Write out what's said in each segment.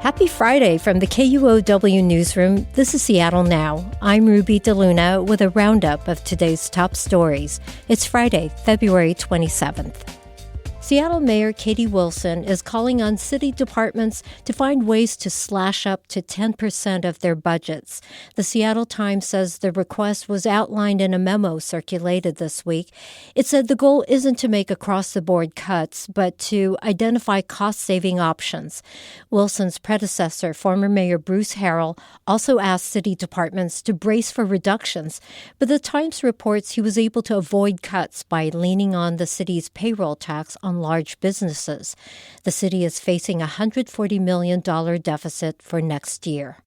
Happy Friday from the KUOW newsroom. This is Seattle Now. I'm Ruby DeLuna with a roundup of today's top stories. It's Friday, February 27th. Seattle Mayor Katie Wilson is calling on city departments to find ways to slash up to 10% of their budgets. The Seattle Times says the request was outlined in a memo circulated this week. It said the goal isn't to make across-the-board cuts, but to identify cost-saving options. Wilson's predecessor, former Mayor Bruce Harrell, also asked city departments to brace for reductions, but the Times reports he was able to avoid cuts by leaning on the city's payroll tax on large businesses. The city is facing a $140 million deficit for next year.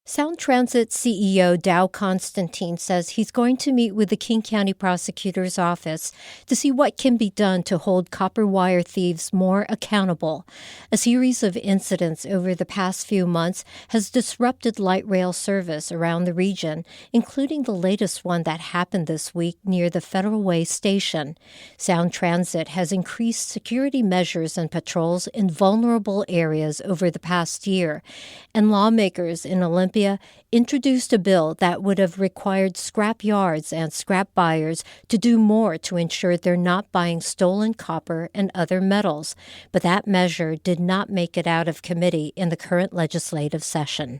Sound Transit CEO Dow Constantine says he's going to meet with the King County Prosecutor's Office to see what can be done to hold copper wire thieves more accountable. A series of incidents over the past few months has disrupted light rail service around the region, including the latest one that happened this week near the Federal Way station. Sound Transit has increased security measures and patrols in vulnerable areas over the past year, and lawmakers in Olympia introduced a bill that would have required scrap yards and scrap buyers to do more to ensure they're not buying stolen copper and other metals. But that measure did not make it out of committee in the current legislative session.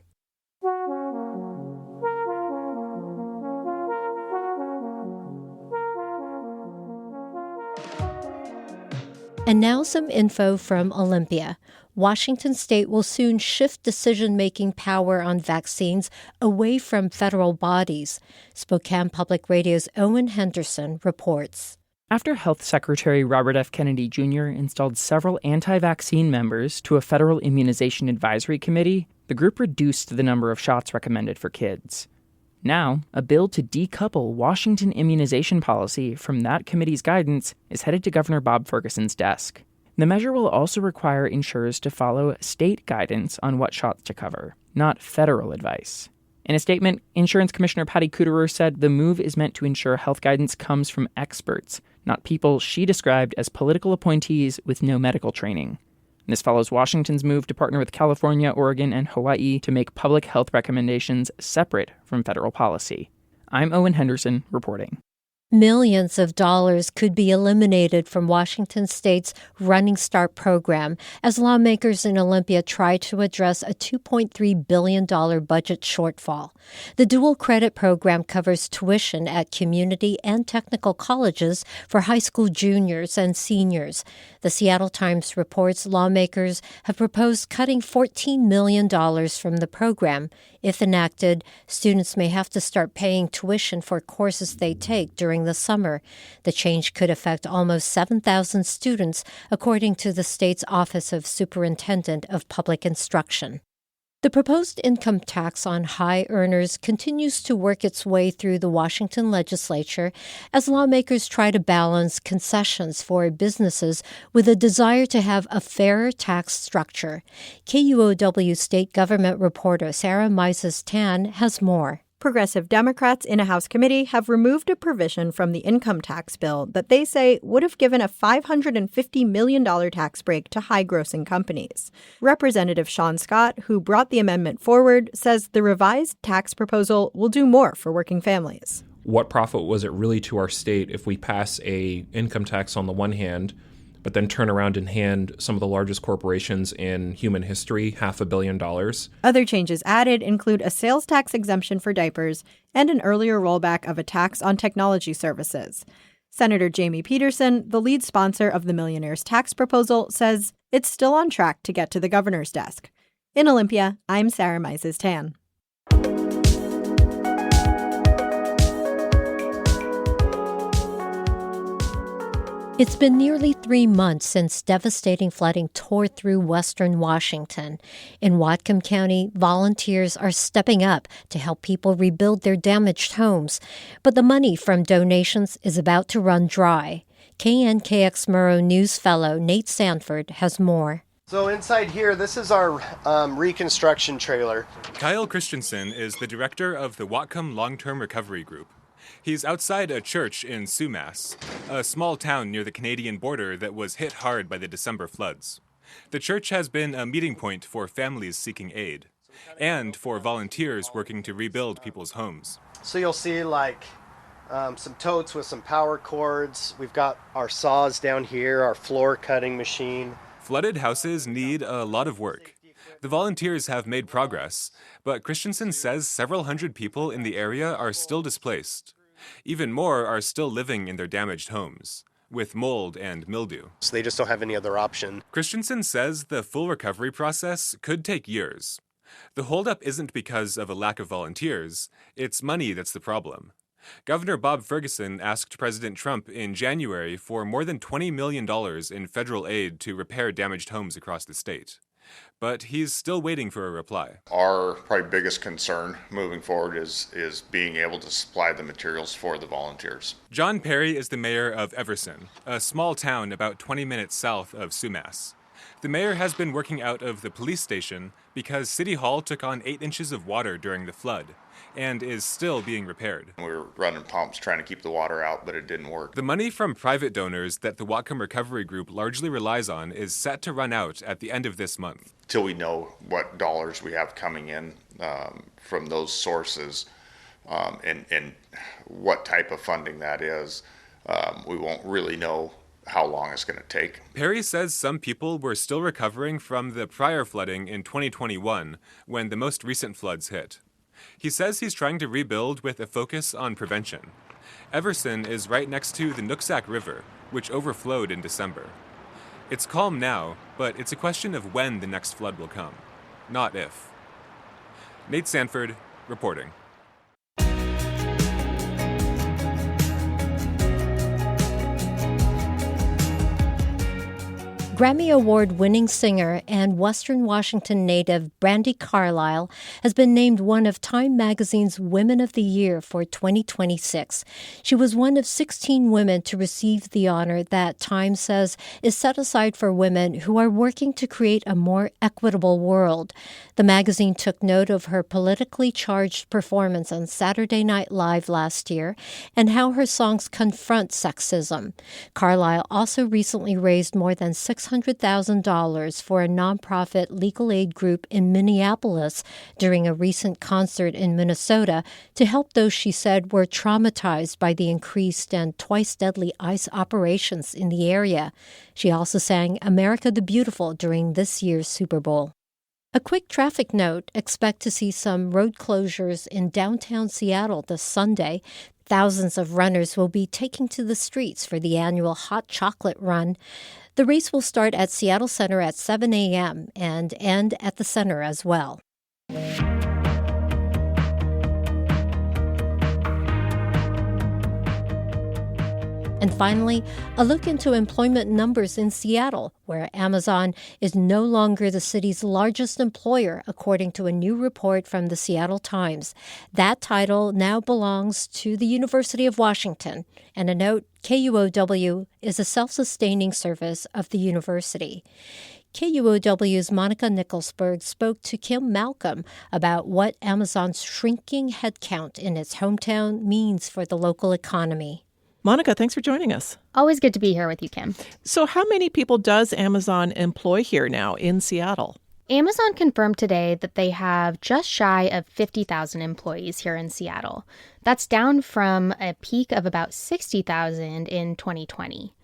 And now some info from Olympia. Washington state will soon shift decision-making power on vaccines away from federal bodies. Spokane Public Radio's Owen Henderson reports. After Health Secretary Robert F. Kennedy Jr. installed several anti-vaccine members to a federal immunization advisory committee, the group reduced the number of shots recommended for kids. Now, a bill to decouple Washington immunization policy from that committee's guidance is headed to Governor Bob Ferguson's desk. The measure will also require insurers to follow state guidance on what shots to cover, not federal advice. In a statement, Insurance Commissioner Patty Kuderer said the move is meant to ensure health guidance comes from experts, not people she described as political appointees with no medical training. This follows Washington's move to partner with California, Oregon, and Hawaii to make public health recommendations separate from federal policy. I'm Owen Henderson reporting. Millions of dollars could be eliminated from Washington state's Running Start program as lawmakers in Olympia try to address a $2.3 billion budget shortfall. The dual credit program covers tuition at community and technical colleges for high school juniors and seniors. The Seattle Times reports lawmakers have proposed cutting $14 million from the program. If enacted, students may have to start paying tuition for courses they take during the summer. The change could affect almost 7,000 students, according to the state's Office of Superintendent of Public Instruction. The proposed income tax on high earners continues to work its way through the Washington legislature as lawmakers try to balance concessions for businesses with a desire to have a fairer tax structure. KUOW state government reporter Sarah Mises-Tan has more. Progressive Democrats in a House committee have removed a provision from the income tax bill that they say would have given a $550 million tax break to high-grossing companies. Representative Sean Scott, who brought the amendment forward, says the revised tax proposal will do more for working families. What profit was it really to our state if we pass a income tax on the one hand, but then turn around and hand some of the largest corporations in human history $500 million. Other changes added include a sales tax exemption for diapers and an earlier rollback of a tax on technology services. Senator Jamie Peterson, the lead sponsor of the millionaire's tax proposal, says it's still on track to get to the governor's desk. In Olympia, I'm Sarah Mises-Tan. It's been nearly 3 months since devastating flooding tore through western Washington. In Whatcom County, volunteers are stepping up to help people rebuild their damaged homes. But the money from donations is about to run dry. KNKX Murrow News fellow Nate Sanford has more. So inside here, this is our reconstruction trailer. Kyle Christensen is the director of the Whatcom Long-Term Recovery Group. He's outside a church in Sumas, a small town near the Canadian border that was hit hard by the December floods. The church has been a meeting point for families seeking aid and for volunteers working to rebuild people's homes. So you'll see some totes with some power cords. We've got our saws down here, our floor cutting machine. Flooded houses need a lot of work. The volunteers have made progress, but Christensen says several hundred people in the area are still displaced. Even more are still living in their damaged homes, with mold and mildew. So they just don't have any other option. Christensen says the full recovery process could take years. The holdup isn't because of a lack of volunteers, it's money that's the problem. Governor Bob Ferguson asked President Trump in January for more than $20 million in federal aid to repair damaged homes across the state. But he's still waiting for a reply. Our probably biggest concern moving forward is being able to supply the materials for the volunteers. John Perry is the mayor of Everson, a small town about 20 minutes south of Sumas. The mayor has been working out of the police station because City Hall took on 8 inches of water during the flood and is still being repaired. We were running pumps trying to keep the water out, but it didn't work. The money from private donors that the Whatcom Recovery Group largely relies on is set to run out at the end of this month. Till we know what dollars we have coming in from those sources and what type of funding that is, we won't really know how long it's going to take. Perry says some people were still recovering from the prior flooding in 2021 when the most recent floods hit. He says he's trying to rebuild with a focus on prevention. Everson is right next to the Nooksack River, which overflowed in December. It's calm now, but it's a question of when the next flood will come, not if. Nate Sanford, reporting. Grammy Award-winning singer and Western Washington native Brandi Carlile has been named one of Time Magazine's Women of the Year for 2026. She was one of 16 women to receive the honor that Time says is set aside for women who are working to create a more equitable world. The magazine took note of her politically charged performance on Saturday Night Live last year and how her songs confront sexism. Carlile also recently raised more than $600,000 for a nonprofit legal aid group in Minneapolis during a recent concert in Minnesota to help those she said were traumatized by the increased and twice-deadly ICE operations in the area. She also sang America the Beautiful during this year's Super Bowl. A quick traffic note, expect to see some road closures in downtown Seattle this Sunday. Thousands of runners will be taking to the streets for the annual Hot Chocolate Run. The race will start at Seattle Center at 7 a.m. and end at the center as well. And finally, a look into employment numbers in Seattle, where Amazon is no longer the city's largest employer, according to a new report from the Seattle Times. That title now belongs to the University of Washington. And a note, KUOW is a self-sustaining service of the university. KUOW's Monica Nicholsberg spoke to Kim Malcolm about what Amazon's shrinking headcount in its hometown means for the local economy. Monica, thanks for joining us. Always good to be here with you, Kim. So how many people does Amazon employ here now in Seattle? Amazon confirmed today that they have just shy of 50,000 employees here in Seattle. That's down from a peak of about 60,000 in 2020.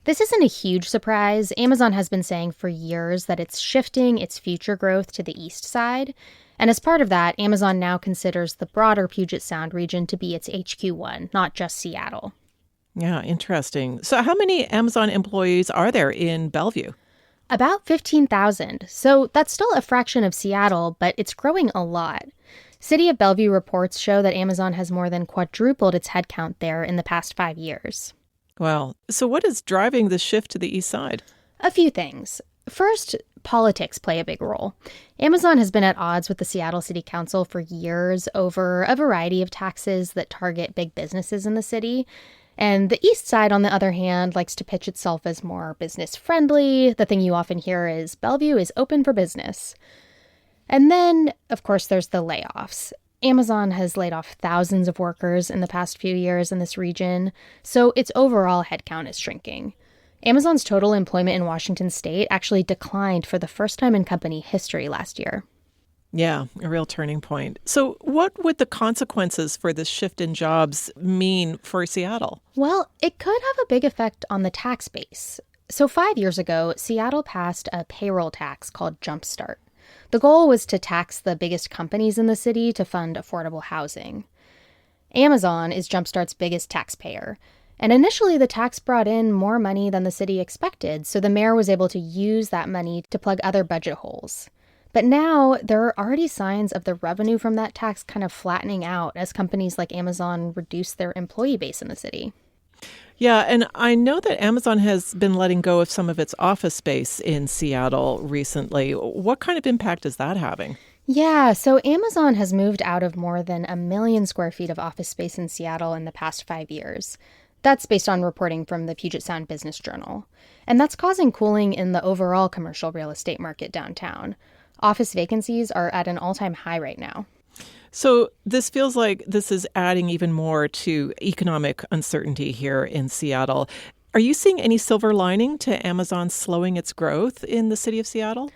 This isn't a huge surprise. Amazon has been saying for years that it's shifting its future growth to the east side. And as part of that, Amazon now considers the broader Puget Sound region to be its HQ1, not just Seattle. Yeah, interesting. So how many Amazon employees are there in Bellevue? About 15,000. So that's still a fraction of Seattle, but it's growing a lot. City of Bellevue reports show that Amazon has more than quadrupled its headcount there in the past 5 years. Well, so what is driving the shift to the east side? A few things. First, politics play a big role. Amazon has been at odds with the Seattle City Council for years over a variety of taxes that target big businesses in the city. And the east side, on the other hand, likes to pitch itself as more business-friendly. The thing you often hear is Bellevue is open for business. And then, of course, there's the layoffs. Amazon has laid off thousands of workers in the past few years in this region, so its overall headcount is shrinking. Amazon's total employment in Washington state actually declined for the first time in company history last year. Yeah, a real turning point. So what would the consequences for this shift in jobs mean for Seattle? Well, it could have a big effect on the tax base. So 5 years ago, Seattle passed a payroll tax called Jumpstart. The goal was to tax the biggest companies in the city to fund affordable housing. Amazon is Jumpstart's biggest taxpayer. And initially, the tax brought in more money than the city expected, so the mayor was able to use that money to plug other budget holes. But now, there are already signs of the revenue from that tax kind of flattening out as companies like Amazon reduce their employee base in the city. Yeah, and I know that Amazon has been letting go of some of its office space in Seattle recently. What kind of impact is that having? Yeah, so Amazon has moved out of more than 1 million square feet of office space in Seattle in the past 5 years. That's based on reporting from the Puget Sound Business Journal. And that's causing cooling in the overall commercial real estate market downtown. Office vacancies are at an all-time high right now. So this feels like this is adding even more to economic uncertainty here in Seattle. Are you seeing any silver lining to Amazon slowing its growth in the city of Seattle?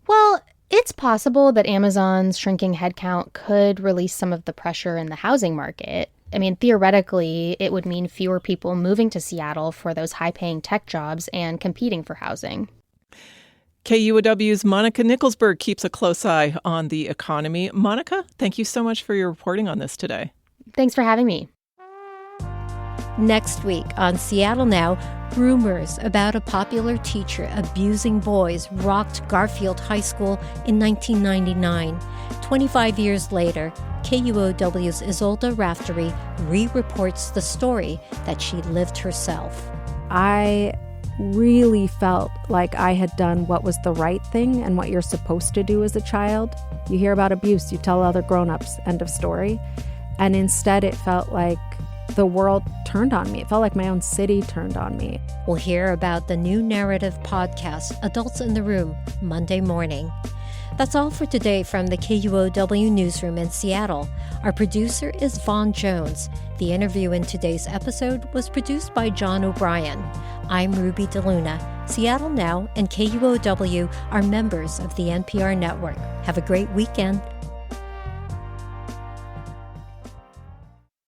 Well, it's possible that Amazon's shrinking headcount could release some of the pressure in the housing market. I mean, theoretically, it would mean fewer people moving to Seattle for those high-paying tech jobs and competing for housing. KUOW's Monica Nicholsberg keeps a close eye on the economy. Monica, thank you so much for your reporting on this today. Thanks for having me. Next week on Seattle Now, rumors about a popular teacher abusing boys rocked Garfield High School in 1999. 25 years later, KUOW's Isolda Raftery re-reports the story that she lived herself. I really felt like I had done what was the right thing and what you're supposed to do as a child. You hear about abuse, you tell other grown-ups, end of story. And instead it felt like the world turned on me. It felt like my own city turned on me. We'll hear about the new narrative podcast, Adults in the Room, Monday morning. That's all for today from the KUOW Newsroom in Seattle. Our producer is Vaughn Jones. The interview in today's episode was produced by John O'Brien. I'm Ruby DeLuna. Seattle Now and KUOW are members of the NPR network. Have a great weekend.